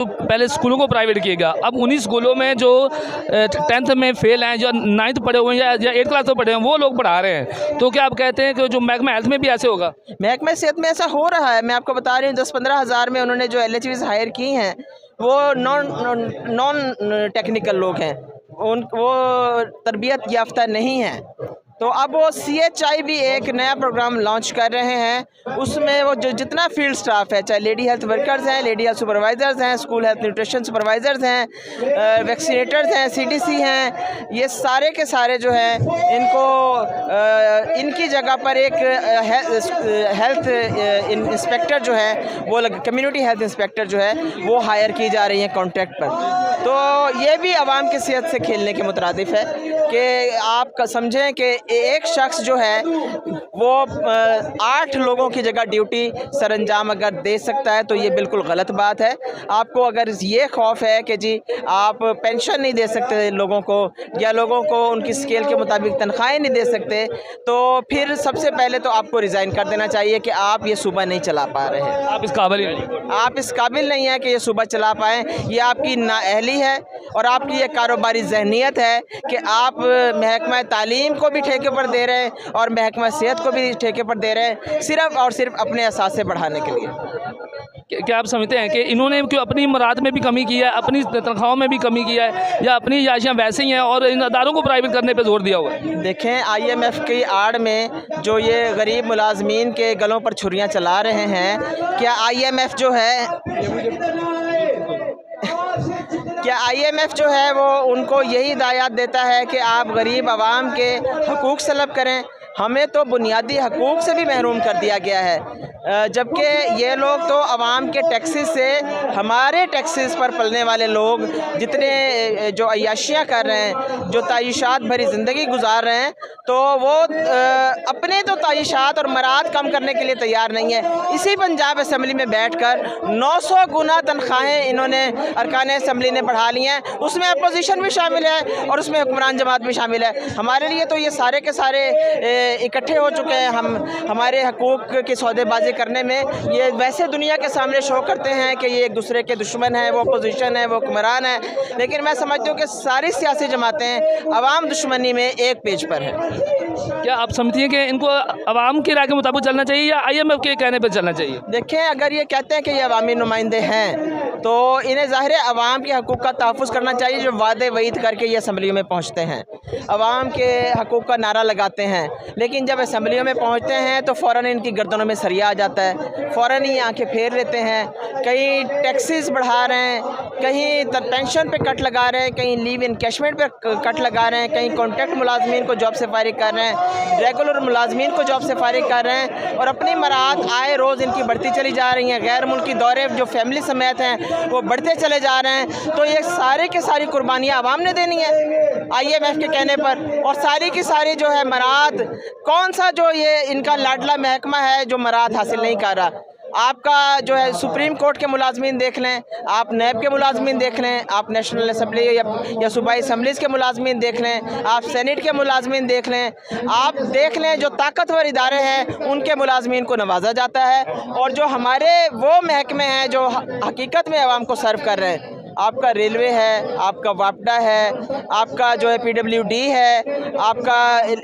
पहले स्कूलों को प्राइवेट किया गया, अब उन्हीं स्कूलों में जो 10th में फेल हैं, जो 9th पढ़े हुए हैं या 8th क्लास में पढ़े हैं, वो लोग पढ़ा रहे हैं। तो क्या आप कहते हैं कि जो महकमा हेल्थ में भी ऐसे होगा? महकमा सेहत में ऐसा हो रहा है। मैं आपको बता रही हूँ 10-15 हज़ार में उन्होंने जो LHVs हायर की हैं वो नॉन टेक्निकल लोग हैं, वो तरबियत याफ्ता नहीं हैं। तो अब वो CHI भी एक नया प्रोग्राम लॉन्च कर रहे हैं, उसमें वो जो जितना फील्ड स्टाफ है, चाहे लेडी हेल्थ वर्कर्स हैं, लेडी हेल्थ सुपरवाइज़र्स हैं, स्कूल हेल्थ न्यूट्रिशन सुपरवाइज़र्स हैं, वैक्सीनेटर्स हैं, CDC हैं, ये सारे के सारे जो हैं इनको इनकी जगह पर एक हेल्थ इंस्पेक्टर जो है वो कम्युनिटी हेल्थ इंस्पेक्टर जो है वो हायर की जा रही है कॉन्ट्रैक्ट पर। तो ये भी आवाम की सेहत से खेलने के मुतरादिफ है कि आप समझें कि एक शख्स जो है वो 8 लोगों की जगह ड्यूटी सर अंजाम अगर दे सकता है तो ये बिल्कुल गलत बात है। आपको अगर ये खौफ है कि जी आप पेंशन नहीं दे सकते लोगों को या लोगों को उनकी स्केल के मुताबिक तनख्वाहें नहीं दे सकते, तो फिर सबसे पहले तो आपको रिज़ाइन कर देना चाहिए कि आप ये सूबा नहीं चला पा रहे हैं। आप इस काबिल नहीं हैं कि ये सूबा चला पाएँ। ये आपकी नाअहली है और आपकी ये कारोबारी जहनीत है कि आप महकमा तालीम को भी ठेके पर दे रहे हैं और महकमा सेहत को भी ठेके पर दे रहे हैं, सिर्फ़ और सिर्फ अपने असासे बढ़ाने के लिए। क्या आप समझते हैं कि इन्होंने क्यों अपनी मराद में भी कमी की है, अपनी तनख्वाहों में भी कमी की है, या अपनी याशियाँ वैसे ही हैं और इन अदारों को प्राइवेट करने पे जोर दिया हुआ है? देखें, IMF की आड़ में जो ये गरीब मुलाजमीन के गलों पर छुरियाँ चला रहे हैं, क्या IMF जो है वो उनको यही हिदायत देता है कि आप गरीब आवाम के हकूक़ सलब करें? हमें तो बुनियादी हकूक़ से भी महरूम कर दिया गया है, जबकि ये लोग तो आवाम के टैक्सेस से, हमारे टैक्सेस पर पलने वाले लोग जितने जो अय्याशियाँ कर रहे हैं, जो तायशात भरी ज़िंदगी गुजार रहे हैं, तो वो अपने तो तायशात और मराद कम करने के लिए तैयार नहीं है। इसी पंजाब असम्बली में बैठकर 900 गुना तनख्वाहें इन्होंने अरकान असम्बली ने बढ़ा ली हैं, उसमें अपोजिशन भी शामिल है और उसमें हुक्मरान जमात भी शामिल है। हमारे लिए तो ये सारे के सारे इकट्ठे हो चुके हैं। हमारे हकूक़ की सौदेबाजी करने में ये वैसे दुनिया के सामने शो करते हैं कि ये एक दूसरे के दुश्मन हैं, वो अपोजिशन है, वो हुक्मरान है, लेकिन मैं समझती हूँ कि सारी सियासी जमातें अवाम दुश्मनी में एक पेज पर है। क्या आप समझती हैं कि इनको अवाम की राय के मुताबिक चलना चाहिए या IMF के कहने पर चलना चाहिए? देखें, अगर ये कहते हैं कि ये अवामी नुमाइंदे हैं तो इन्हें ज़ाहिर है अवाम के हकूक़ का तहफ़्फ़ुज़ करना चाहिए, जो वादे वईद करके ये असम्बलियों में पहुँचते हैं, अवाम के हकूक़ का नारा लगाते हैं, लेकिन जब असम्बलियों में पहुँचते हैं तो फ़ौरन इनकी गर्दनों में सरिया आ जाता है, फ़ौरन ही आंखें फेर लेते हैं। कहीं टैक्सेस बढ़ा रहे हैं, कहीं पेंशन पे कट लगा रहे हैं, कहीं लीव इनकैशमेंट पे कट लगा रहे हैं, कहीं कॉन्ट्रैक्ट मुलाजमीन को जॉब से फारिग कर रहे हैं, रेगुलर मुलाजमीन को जॉब से फारिग कर रहे हैं, और अपनी मराद आए रोज़ इनकी बढ़ती चली जा रही हैं। गैर मुल्की दौरे जो फैमिली समेत हैं वो बढ़ते चले जा रहे हैं। तो ये सारे के सारी कुर्बानियाँ आवाम ने देनी है IMF के कहने पर, और सारी की सारी जो है मराद, कौन सा जो ये इनका लाडला महकमा है जो मराद हासिल नहीं कर रहा। आपका जो है सुप्रीम कोर्ट के मुलाजमीन देख लें, आप नैब के मुलाजमीन देख लें, आप नेशनल असम्बली या सूबाई असम्बलीज़ के मुलाजमीन देख लें, आप सेनेट के मुलाजमीन देख लें, आप देख लें जो ताकतवर इदारे हैं उनके मुलाजमीन को नवाजा जाता है, और जो हमारे वो महकमे हैं जो हकीकत में आवाम को सर्व कर रहे हैं, आपका रेलवे है, आपका वापडा है, आपका जो है PWD है, आपका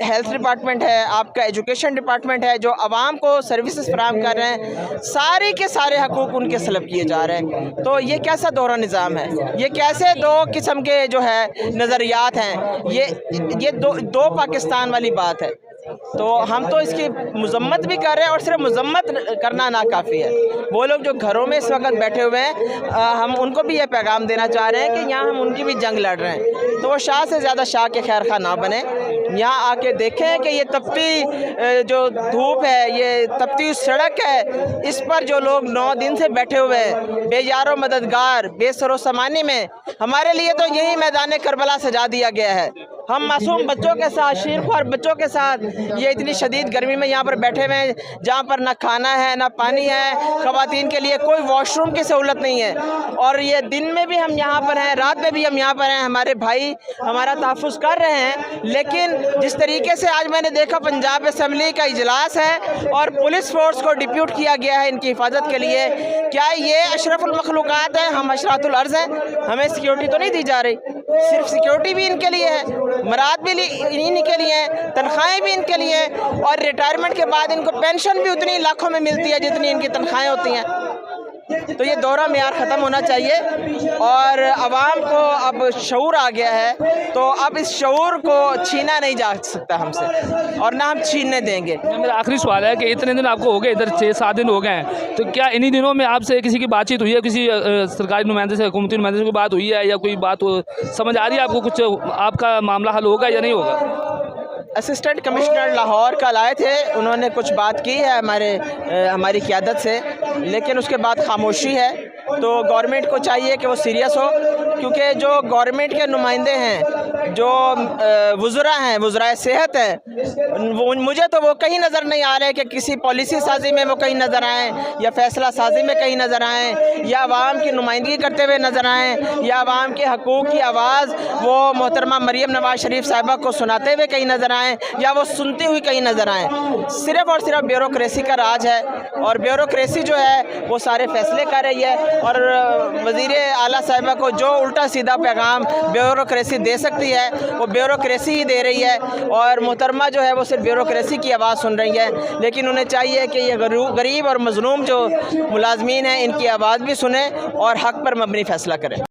हेल्थ डिपार्टमेंट है, आपका एजुकेशन डिपार्टमेंट है, जो आवाम को सर्विसेज फराहम कर रहे हैं, सारे के सारे हकूक़ उनके सलब किए जा रहे हैं। तो ये कैसा दोहरा निज़ाम है? ये कैसे दो किस्म के जो है नज़रियात हैं? ये दो पाकिस्तान वाली बात है। तो हम तो इसकी मजम्मत भी कर रहे हैं, और सिर्फ मजम्मत करना ना काफ़ी है। वो लोग जो घरों में इस वक्त बैठे हुए हैं, हम उनको भी ये पैगाम देना चाह रहे हैं कि यहाँ हम उनकी भी जंग लड़ रहे हैं, तो वो शाह से ज़्यादा शाह के खैर खा ना बने। यहाँ आके देखें कि ये तपती जो धूप है, ये तपती सड़क है, इस पर जो लोग 9 दिन से बैठे हुए हैं बेयारो मददगार, बेसरो समानी में, हमारे लिए तो यही मैदान करबला सजा दिया गया है। हम मासूम बच्चों के साथ, शीरख्वार बच्चों के साथ ये इतनी शदीद गर्मी में यहाँ पर बैठे हुए हैं, जहाँ पर ना खाना है ना पानी है, ख़वातीन के लिए कोई वॉशरूम की सहूलत नहीं है। और ये दिन में भी हम यहाँ पर हैं, रात में भी हम यहाँ पर हैं, हमारे भाई हमारा तहफ़्फ़ुज़ कर रहे हैं। लेकिन जिस तरीके से आज मैंने देखा पंजाब असम्बली का इजलास है और पुलिस फोर्स को डिप्यूट किया गया है इनकी हिफाजत के लिए, क्या ये अशरफुल मखलूक़ात है? हम अशरातुल अर्ज़ हैं, हमें सिक्योरिटी तो नहीं दी जा रही। सिर्फ सिक्योरिटी भी इनके लिए है, मराद भी इन्हीं के लिए हैं, तनख्वाहें भी इनके लिए हैं, और रिटायरमेंट के बाद इनको पेंशन भी उतनी लाखों में मिलती है जितनी इनकी तनख्वाहें होती हैं। तो ये दौरा मेयार ख़त्म होना चाहिए और आवाम को अब शऊर आ गया है, तो अब इस शऊर को छीना नहीं जा सकता हमसे और ना हम छीनने देंगे। मेरा आखिरी सवाल है कि इतने दिन आपको हो गए, इधर 6-7 दिन हो गए हैं, तो क्या इन्हीं दिनों में आपसे किसी की बातचीत हुई है, किसी सरकारी नुमाइंदे से, हुकूमती नुमाइंदे से कोई बात हुई है, या कोई बात समझ आ रही है आपको, कुछ आपका मामला हल होगा या नहीं होगा? असिस्टेंट कमिश्नर लाहौर कल आए थे, उन्होंने कुछ बात की है हमारी क़यादत से, लेकिन उसके बाद खामोशी है। तो गवर्नमेंट को चाहिए कि वो सीरियस हो, क्योंकि जो गवर्नमेंट के नुमाइंदे हैं, जो वज़रा हैं, वज़राए सेहत हैं, मुझे तो वो कहीं नज़र नहीं आ रहे कि किसी पॉलिसी साजी में वो कहीं नज़र आएँ, या फ़ैसला साजी में कहीं नज़र आएँ, या आवाम की नुमाइंदगी करते हुए नज़र आएँ, या आवाम के हकूक़ की आवाज़ वो मोहतरमा मरीम नवाज़ शरीफ साहिबा को सुनाते हुए कहीं नज़र आएँ, या वो सुनती हुई कहीं नज़र आएँ। सिर्फ़ और सिर्फ ब्यूरोक्रेसी का राज है, और ब्यूरोक्रेसी जो है वो सारे फ़ैसले कर रही है, और वज़ीर आला साहिबा को जो उल्टा सीधा पैगाम ब्यूरोक्रेसी दे सकती है वो ब्यूरोक्रेसी ही दे रही है, और मोहतरमा जो है वो सिर्फ ब्यूरोक्रेसी की आवाज़ सुन रही है। लेकिन उन्हें चाहिए कि ये गरीब और मज़लूम जो मुलाजमीन हैं इनकी आवाज़ भी सुने और हक़ पर मबनी फ़ैसला करें।